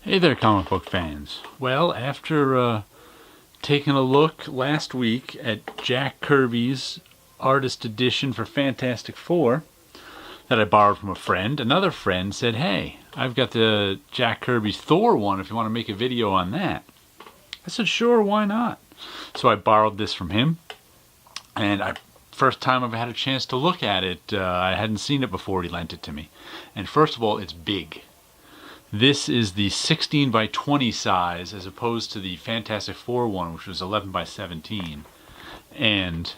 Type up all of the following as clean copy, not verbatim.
Hey there, comic book fans. Well, after taking a look last week at Jack Kirby's artist edition for Fantastic Four that I borrowed from a friend, another friend said, hey, I've got the Jack Kirby's Thor one if you want to make a video on that. I said, sure, why not? So I borrowed this from him, and first time I've had a chance to look at it. I hadn't seen it before he lent it to me. And first of all, it's big. This is the 16 by 20 size as opposed to the Fantastic Four one, which was 11 by 17. And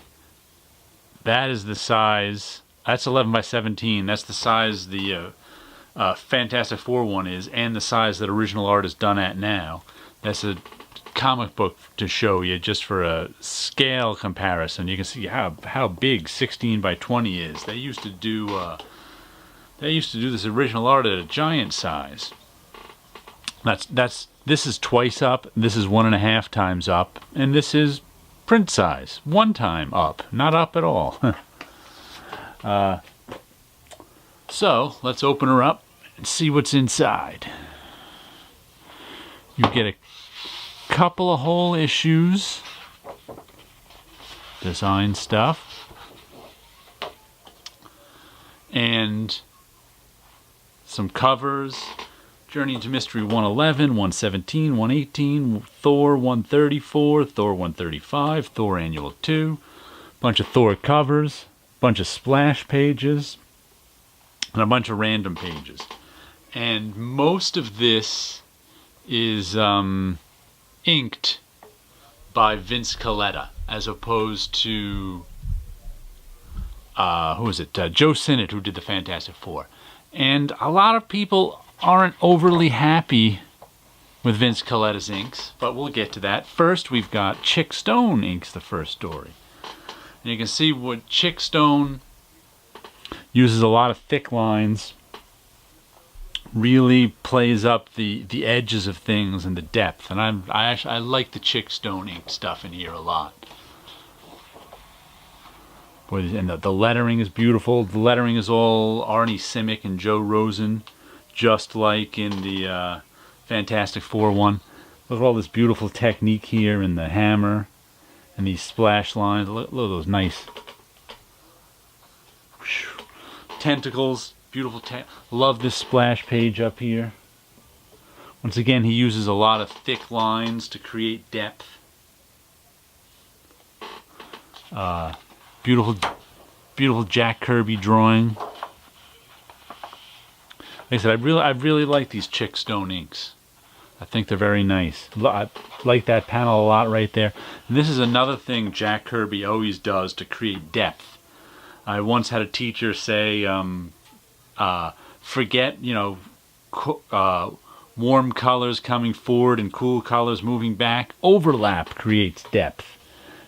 that is the size, that's 11 by 17, that's the size the Fantastic Four one is, and the size that original art is done at now. That's a comic book to show you just for a scale comparison. You can see how big 16 by 20 is. They used to do this original art at a giant size. This is twice up, this is 1.5 times up, and this is print size, 1 time up, not up at all. So let's open her up and see what's inside. You get a couple of whole issues, design stuff, and some covers. Journey into Mystery 111, 117, 118, Thor 134, Thor 135, Thor Annual 2, bunch of Thor covers, bunch of splash pages, and a bunch of random pages. And most of this is inked by Vince Caleta, as opposed to who is it? Joe Sinnott, who did the Fantastic Four. And a lot of people aren't overly happy with Vince Caleta's inks, but we'll get to that. First, we've got Chick Stone inks the first story. And you can see what Chick Stone uses a lot of thick lines, really plays up the edges of things and the depth. And I like the Chick Stone ink stuff in here a lot. And the lettering is beautiful. The lettering is all Arnie Simic and Joe Rosen, just like in the Fantastic Four one. Look at all this beautiful technique here in the hammer and these splash lines. Look at those nice tentacles. Beautiful. Love this splash page up here. Once again, he uses a lot of thick lines to create depth. Beautiful Jack Kirby drawing. Like I said, I really like these Chick Stone inks. I think they're very nice. I like that panel a lot right there. And this is another thing Jack Kirby always does to create depth. I once had a teacher say, forget, warm colors coming forward and cool colors moving back. Overlap creates depth.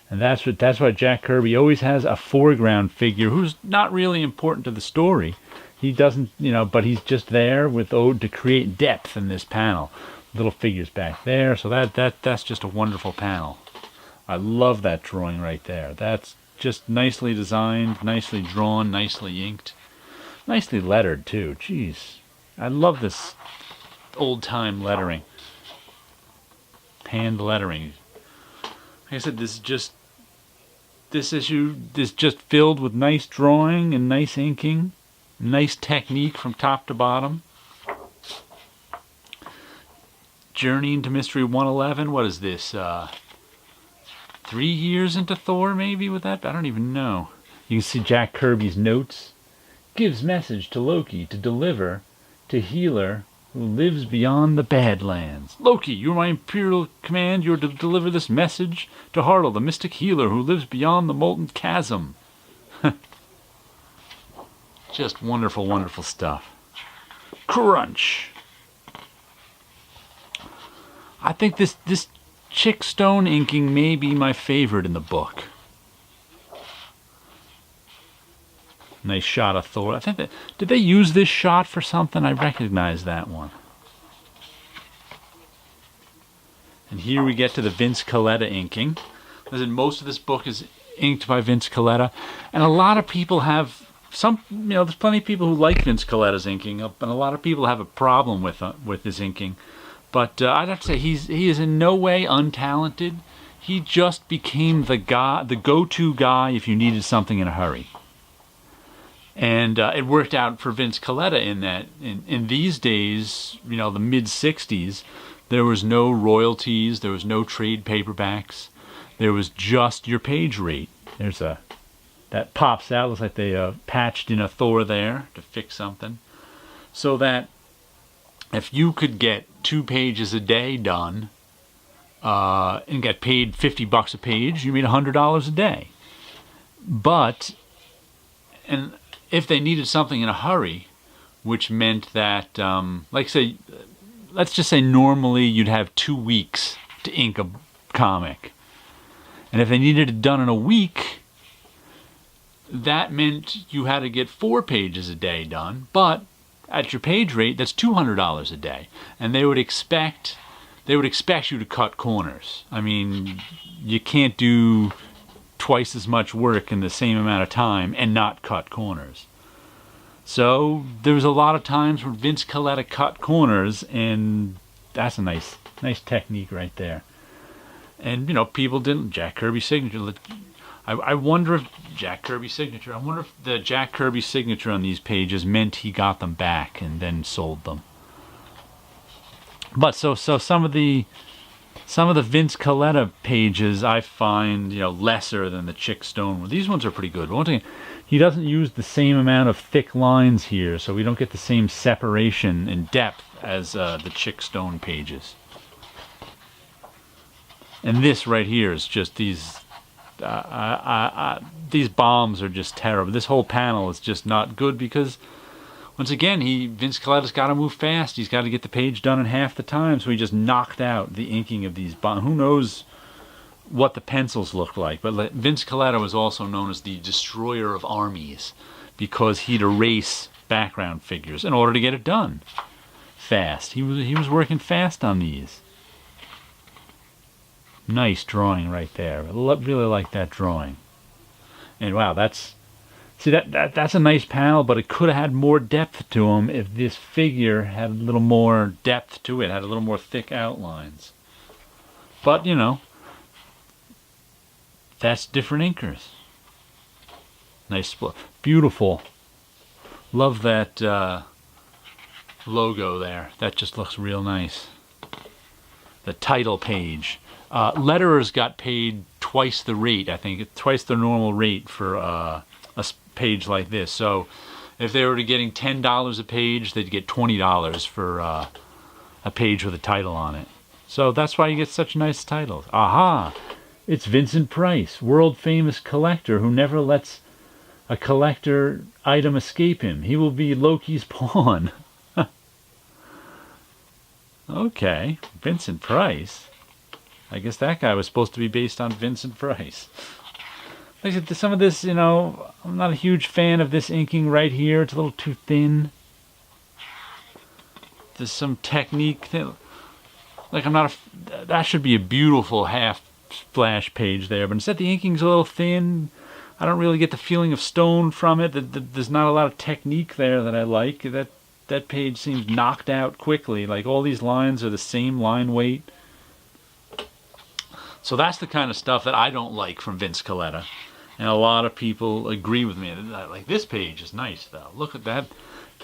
And that's why Jack Kirby always has a foreground figure who's not really important to the story. He doesn't, but he's just there with to create depth in this panel. Little figures back there, so that's just a wonderful panel. I love that drawing right there. That's just nicely designed, nicely drawn, nicely inked, nicely lettered too. Jeez, I love this old-time lettering, hand lettering. Like I said, this issue is just filled with nice drawing and nice inking. Nice technique from top to bottom. Journey into Mystery 111. What is this? 3 years into Thor, maybe, with that? I don't even know. You can see Jack Kirby's notes. Gives message to Loki to deliver to healer who lives beyond the Badlands. Loki, you're my imperial command. You're to deliver this message to Hartle, the mystic healer who lives beyond the molten chasm. Just wonderful, wonderful stuff. Crunch. I think this Chick Stone inking may be my favorite in the book. Nice shot of Thor. I think did they use this shot for something? I recognize that one. And here we get to the Vince Caleta inking. As in, most of this book is inked by Vince Caleta, and a lot of people have there's plenty of people who like Vince Caleta's inking, and a lot of people have a problem with his inking. But I'd have to say he is in no way untalented. He just became the go-to guy if you needed something in a hurry. And it worked out for Vince Caleta in that in these days, the mid-'60s, there was no royalties, there was no trade paperbacks, there was just your page rate. There's that pops out, looks like they patched in a Thor there to fix something. So that if you could get 2 pages a day done and get paid $50 a page, you made $100 a day. But, and if they needed something in a hurry, which meant that, let's just say normally you'd have 2 weeks to ink a comic. And if they needed it done in a week, that meant you had to get 4 pages a day done, but at your page rate, that's $200 a day. And they would expect you to cut corners. I mean, you can't do twice as much work in the same amount of time and not cut corners. So there was a lot of times where Vince Caleta cut corners, and that's a nice technique right there. And people didn't. Jack Kirby signature. I wonder if Jack Kirby signature. I wonder if the Jack Kirby signature on these pages meant he got them back and then sold them. But so some of the Vince Caleta pages I find lesser than the Chick Stone. These ones are pretty good. But once again, he doesn't use the same amount of thick lines here, so we don't get the same separation and depth as the Chick Stone pages. And this right here is just these bombs are just terrible. This whole panel is just not good because, once again, Vince Caleta's got to move fast. He's got to get the page done in half the time, so he just knocked out the inking of these bombs. Who knows what the pencils looked like? But Vince Caleta was also known as the destroyer of armies because he'd erase background figures in order to get it done fast. He was working fast on these. Nice drawing right there. I really like that drawing. And wow, that's a nice panel, but it could have had more depth to him if this figure had a little more depth to it, had a little more thick outlines. But, that's different inkers. Nice split. Beautiful. Love that logo there. That just looks real nice. The title page. Letterers got paid twice the rate, I think, twice the normal rate for a page like this. So if they were getting $10 a page, they'd get $20 for a page with a title on it. So that's why you get such nice titles. Aha! It's Vincent Price, world-famous collector who never lets a collector item escape him. He will be Loki's pawn. Okay, Vincent Price. I guess that guy was supposed to be based on Vincent Price. Like I said, some of this, I'm not a huge fan of this inking right here. It's a little too thin. There's some technique that, that should be a beautiful half splash page there, but instead the inking's a little thin. I don't really get the feeling of stone from it. There's not a lot of technique there that I like. That page seems knocked out quickly. Like all these lines are the same line weight. So that's the kind of stuff that I don't like from Vince Caleta. And a lot of people agree with me. Like, this page is nice, though. Look at that.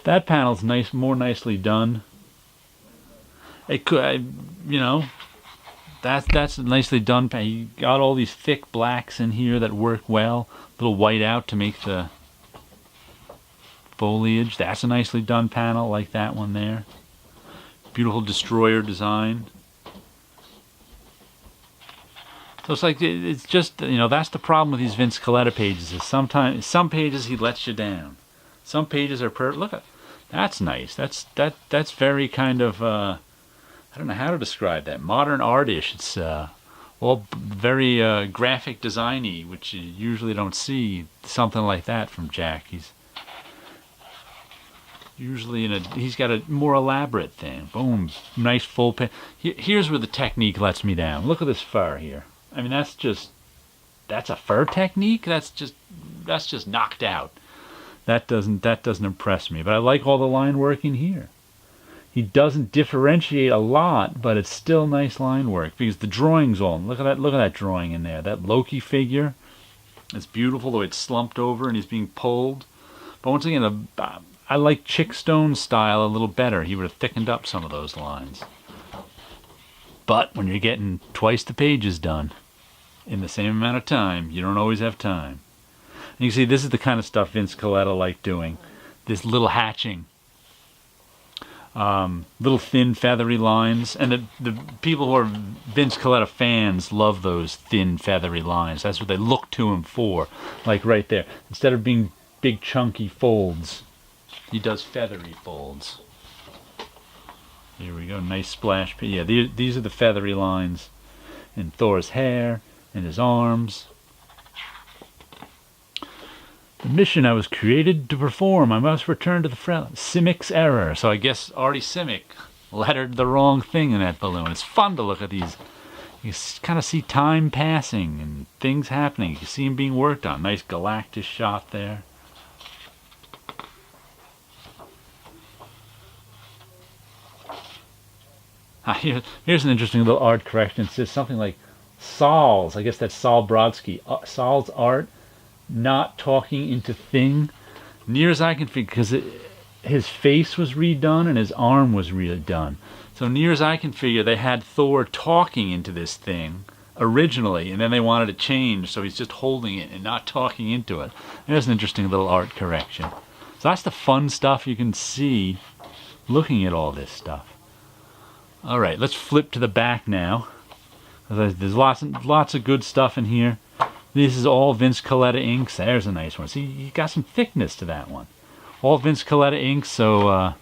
That panel's nice, more nicely done. It could, that's a nicely done. You got all these thick blacks in here that work well. A little white out to make the foliage. That's a nicely done panel, like that one there. Beautiful destroyer design. So it's just, that's the problem with these Vince Caleta pages, is sometimes, some pages he lets you down. Some pages are look at, that's nice. That's very kind of, I don't know how to describe that. Modern artish. It's all very graphic designy, which you usually don't see something like that from Jack. He's usually he's got a more elaborate thing. Boom, nice full page. Here's where the technique lets me down. Look at this fur here. I mean, that's a fur technique. That's just knocked out. That doesn't impress me. But I like all the line work in here. he doesn't differentiate a lot, but it's still nice line work because the drawing's all. Look at that drawing in there. That Loki figure. It's beautiful the way it's slumped over and he's being pulled. But once again, I like Chick Stone's style a little better. He would have thickened up some of those lines. But when you're getting twice the pages done in the same amount of time, you don't always have time. And you can see this is the kind of stuff Vince Caleta liked doing. This little hatching. Little thin feathery lines. And the people who are Vince Caleta fans love those thin feathery lines. That's what they look to him for. Like right there. Instead of being big chunky folds, he does feathery folds. Here we go, nice splash. Yeah, these are the feathery lines in Thor's hair and his arms. The mission I was created to perform, I must return to the front. Simic's error. So I guess Artie Simic lettered the wrong thing in that balloon. It's fun to look at these. You kind of see time passing and things happening. You can see them being worked on. Nice Galactus shot there. Here's an interesting little art correction. It says something like Saul's. I guess that's Saul Brodsky. Saul's art, not talking into thing. Near as I can figure, because his face was redone and his arm was redone. So near as I can figure, they had Thor talking into this thing originally, and then they wanted to change, so he's just holding it and not talking into it. There's an interesting little art correction. So that's the fun stuff you can see looking at all this stuff. All right, let's flip to the back now. There's lots of good stuff in here. This is all Vince Caleta inks. There's a nice one. See, you got some thickness to that one. All Vince Caleta inks. So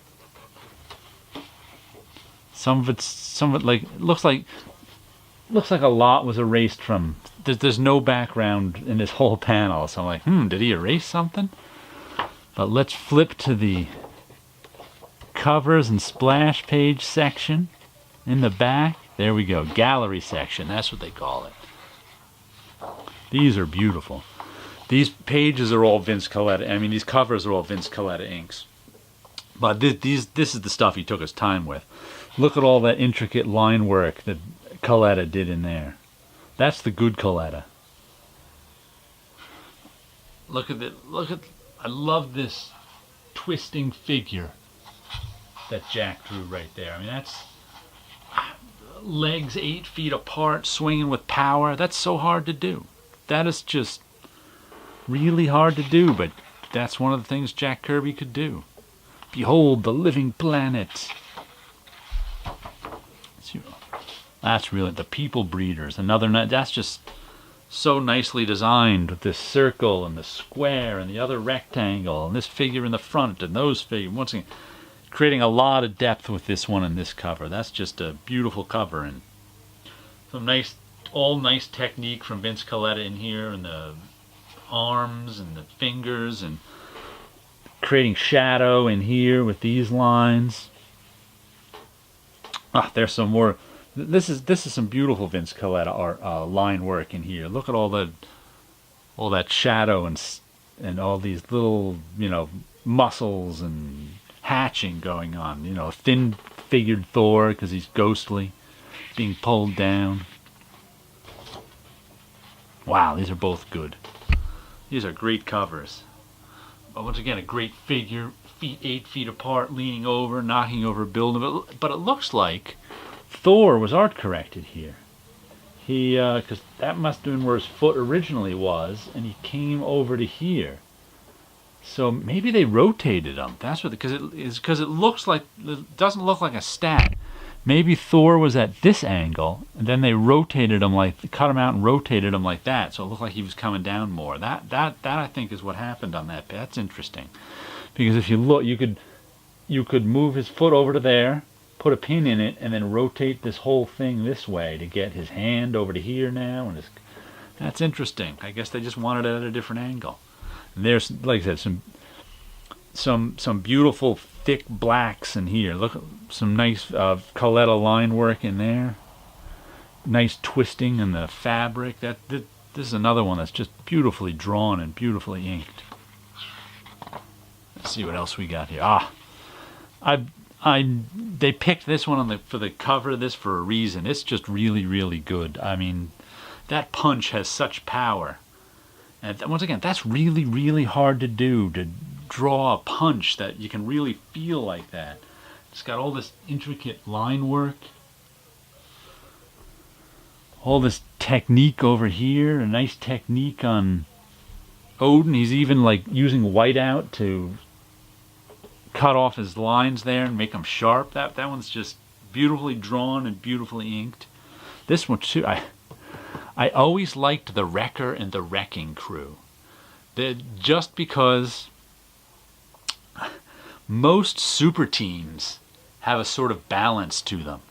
some of it like looks like a lot was erased from. There's no background in this whole panel. So I'm like, did he erase something? But let's flip to the covers and splash page section. In the back, there we go, gallery section, that's what they call it. These are beautiful. These pages are all Vince Caleta, I mean these covers are all Vince Caleta inks. But this is the stuff he took his time with. Look at all that intricate line work that Caleta did in there. That's the good Caleta. Look at I love this twisting figure that Jack drew right there. I mean that's legs 8 feet apart, swinging with power. That's so hard to do. That is just really hard to do, but that's one of the things Jack Kirby could do. Behold the living planet. That's really the People Breeders. That's just so nicely designed with this circle and the square and the other rectangle and this figure in the front and those figures. Once again, creating a lot of depth with this one and this cover. That's just a beautiful cover and some nice technique from Vince Caleta in here, and the arms and the fingers, and creating shadow in here with these lines. There's some more. This is some beautiful Vince Caleta art, line work in here. Look at all that shadow and all these little muscles and hatching going on. A thin figured Thor because he's ghostly, being pulled down. Wow, these are both good. These are great covers. But once again, a great figure, 8 feet apart, leaning over, knocking over a building. But it looks like Thor was art corrected here. Because that must have been where his foot originally was, and he came over to here. So maybe they rotated him. That's what, because it looks like, it doesn't look like a stat. Maybe Thor was at this angle, and then they rotated him cut him out and rotated him like that, so it looked like he was coming down more. That I think is what happened on that. That's interesting, because if you look, you could move his foot over to there, put a pin in it, and then rotate this whole thing this way to get his hand over to here now, and that's interesting. I guess they just wanted it at a different angle. And there's, like I said, some beautiful thick blacks in here. Look at some nice Caleta line work in there. Nice twisting in the fabric. This is another one that's just beautifully drawn and beautifully inked. Let's see what else we got here. They picked this one for the cover of this for a reason. It's just really, really good. I mean, that punch has such power. And once again, that's really, really hard to do, to draw a punch that you can really feel like that. It's got all this intricate line work. All this technique over here, a nice technique on Odin. He's even like using whiteout to cut off his lines there and make them sharp. That one's just beautifully drawn and beautifully inked. This one too, I always liked the Wrecker and the Wrecking Crew. Just because most super teams have a sort of balance to them.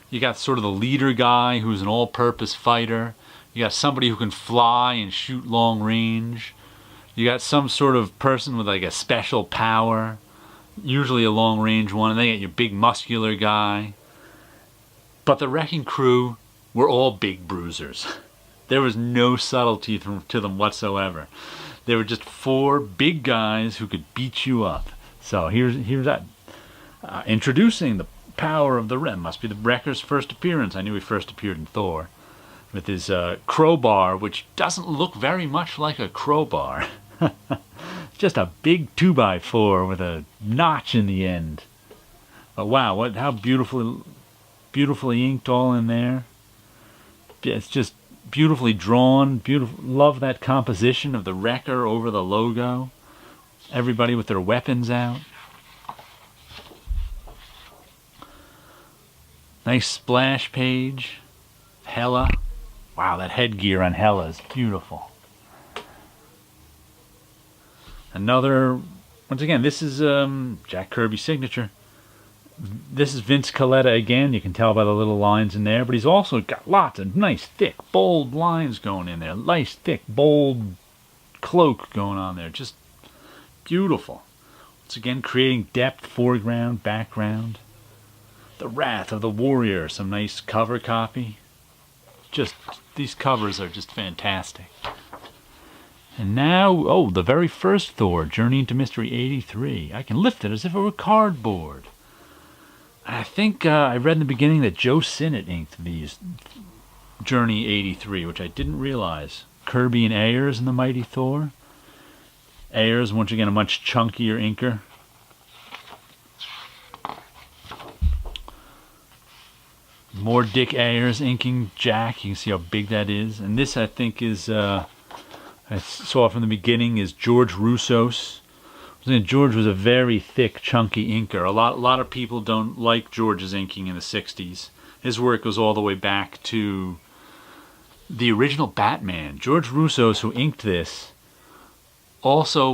You got sort of the leader guy who's an all-purpose fighter. You got somebody who can fly and shoot long range. You got some sort of person with like a special power, usually a long range one, and then you got your big muscular guy. But the Wrecking Crew were all big bruisers. There was no subtlety to them whatsoever. They were just four big guys who could beat you up. So here's that. Introducing the power of the Wrecker. Must be the Wrecker's first appearance. I knew he first appeared in Thor. With his crowbar, which doesn't look very much like a crowbar. Just a big 2x4 with a notch in the end. But wow, how beautifully inked all in there. It's just beautifully drawn. Beautiful. Love that composition of the Wrecker over the logo. Everybody with their weapons out. Nice splash page. Hela. Wow, that headgear on Hela is beautiful. Another, once again, this is Jack Kirby's signature. This is Vince Caleta again. You can tell by the little lines in there, but he's also got lots of nice, thick, bold lines going in there. Nice, thick, bold cloak going on there. Just beautiful. Once again, creating depth, foreground, background. The Wrath of the Warrior, some nice cover copy. Just, these covers are just fantastic. And now, the very first Thor, Journey into Mystery 83. I can lift it as if it were cardboard. I think I read in the beginning that Joe Sinnott inked these Journey 83, which I didn't realize. Kirby and Ayers in the Mighty Thor. Ayers, once again, a much chunkier inker. More Dick Ayers inking Jack. You can see how big that is. And this, I think, is, I saw from the beginning, is George Roussos. George was a very thick, chunky inker. A lot of people don't like George's inking in the 60s. His work goes all the way back to the original Batman. George Roussos, who inked this, also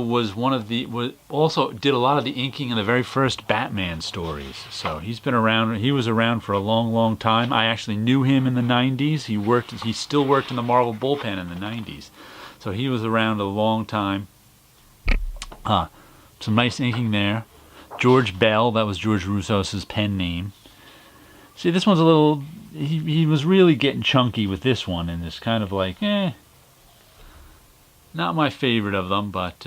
also did a lot of the inking in the very first Batman stories. So he's been around. He was around for a long, long time. I actually knew him in the 90s. He still worked in the Marvel bullpen in the 90s. So he was around a long time. Some nice inking there. George Bell, that was George Roussos' pen name. See, this one's a little... He was really getting chunky with this one, and it's kind of like, not my favorite of them, but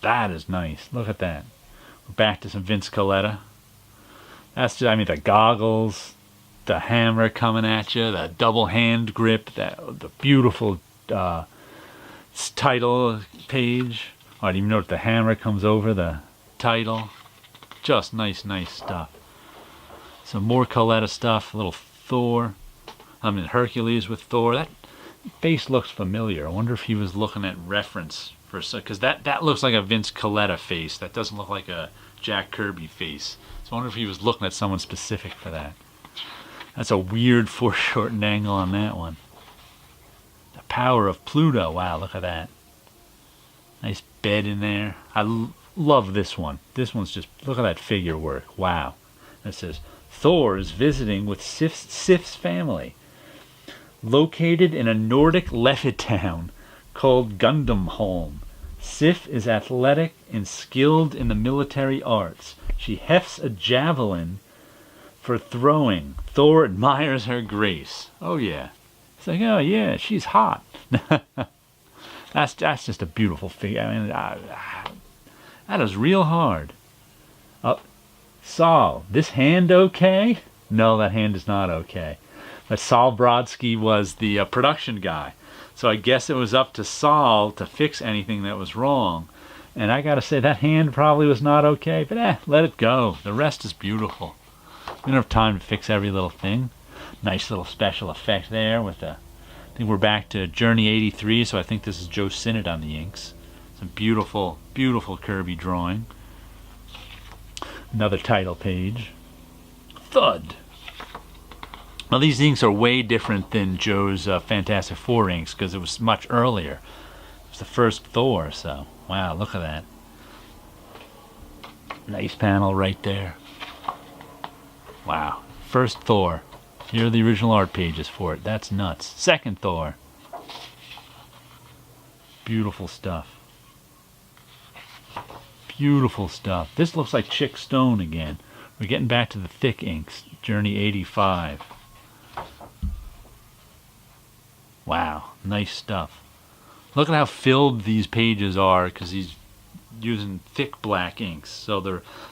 that is nice. Look at that. We're back to some Vince Caleta. That's just, I mean, the goggles, the hammer coming at you, the double hand grip, the beautiful title page. I didn't even know that the hammer comes over the title. Just nice stuff. Some more Caleta stuff. A little Thor. I mean, Hercules with Thor. That face looks familiar. I wonder if he was looking at reference for, because that looks like a Vince Caleta face. That doesn't look like a Jack Kirby face. So I wonder if he was looking at someone specific for that. That's a weird foreshortened angle on that one. The power of Pluto. Wow, look at that. Nice bed in there. I love this one. This one's just, look at that figure work. Wow. It says, Thor is visiting with Sif's family, located in a Nordic Leffit town called Gundamholm. Sif is athletic and skilled in the military arts. She hefts a javelin for throwing. Thor admires her grace. Oh yeah. It's like, oh yeah, she's hot. That's just a beautiful figure. I mean, that is real hard. Saul, this hand okay? No, that hand is not okay. But Saul Brodsky was the production guy. So I guess it was up to Saul to fix anything that was wrong. And I gotta say, that hand probably was not okay. But let it go. The rest is beautiful. We don't have time to fix every little thing. Nice little special effect there with the... I think we're back to Journey 83, so I think this is Joe Sinnott on the inks. Some beautiful, beautiful Kirby drawing. Another title page. Thud! Now these inks are way different than Joe's Fantastic Four inks because it was much earlier. It was the first Thor, so wow, look at that. Nice panel right there. Wow, first Thor. Here are the original art pages for it. That's nuts. Second Thor. Beautiful stuff. Beautiful stuff. This looks like Chick Stone again. We're getting back to the thick inks. Journey 85. Wow, nice stuff. Look at how filled these pages are because he's using thick black inks. So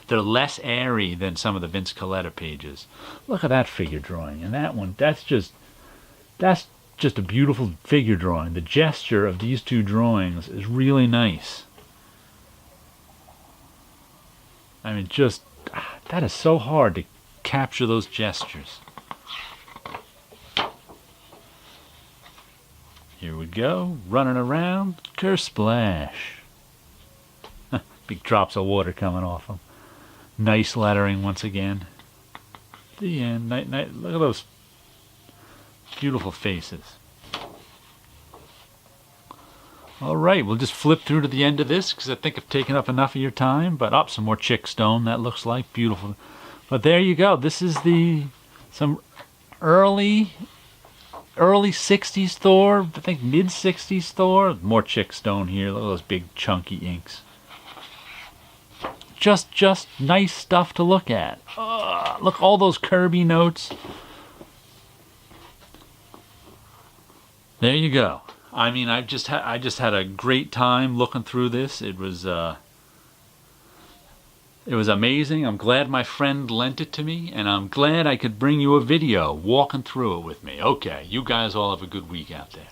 they're less airy than some of the Vince Caleta pages. Look at that figure drawing. And that one, that's just a beautiful figure drawing. The gesture of these two drawings is really nice. I mean, just, that is so hard to capture those gestures. Here we go, running around, Kersplash. Big drops of water coming off them. Nice lettering once again. The end. Look at those beautiful faces. Alright, we'll just flip through to the end of this because I think I've taken up enough of your time. But some more Chick Stone, that looks like. Beautiful. But there you go. This is some early 60s Thor. I think mid 60s Thor. More Chick Stone here. Look at those big chunky inks. Just nice stuff to look at. Look, all those Kirby notes. There you go. I mean, I just had a great time looking through this. It was amazing. I'm glad my friend lent it to me, and I'm glad I could bring you a video walking through it with me. Okay, you guys all have a good week out there.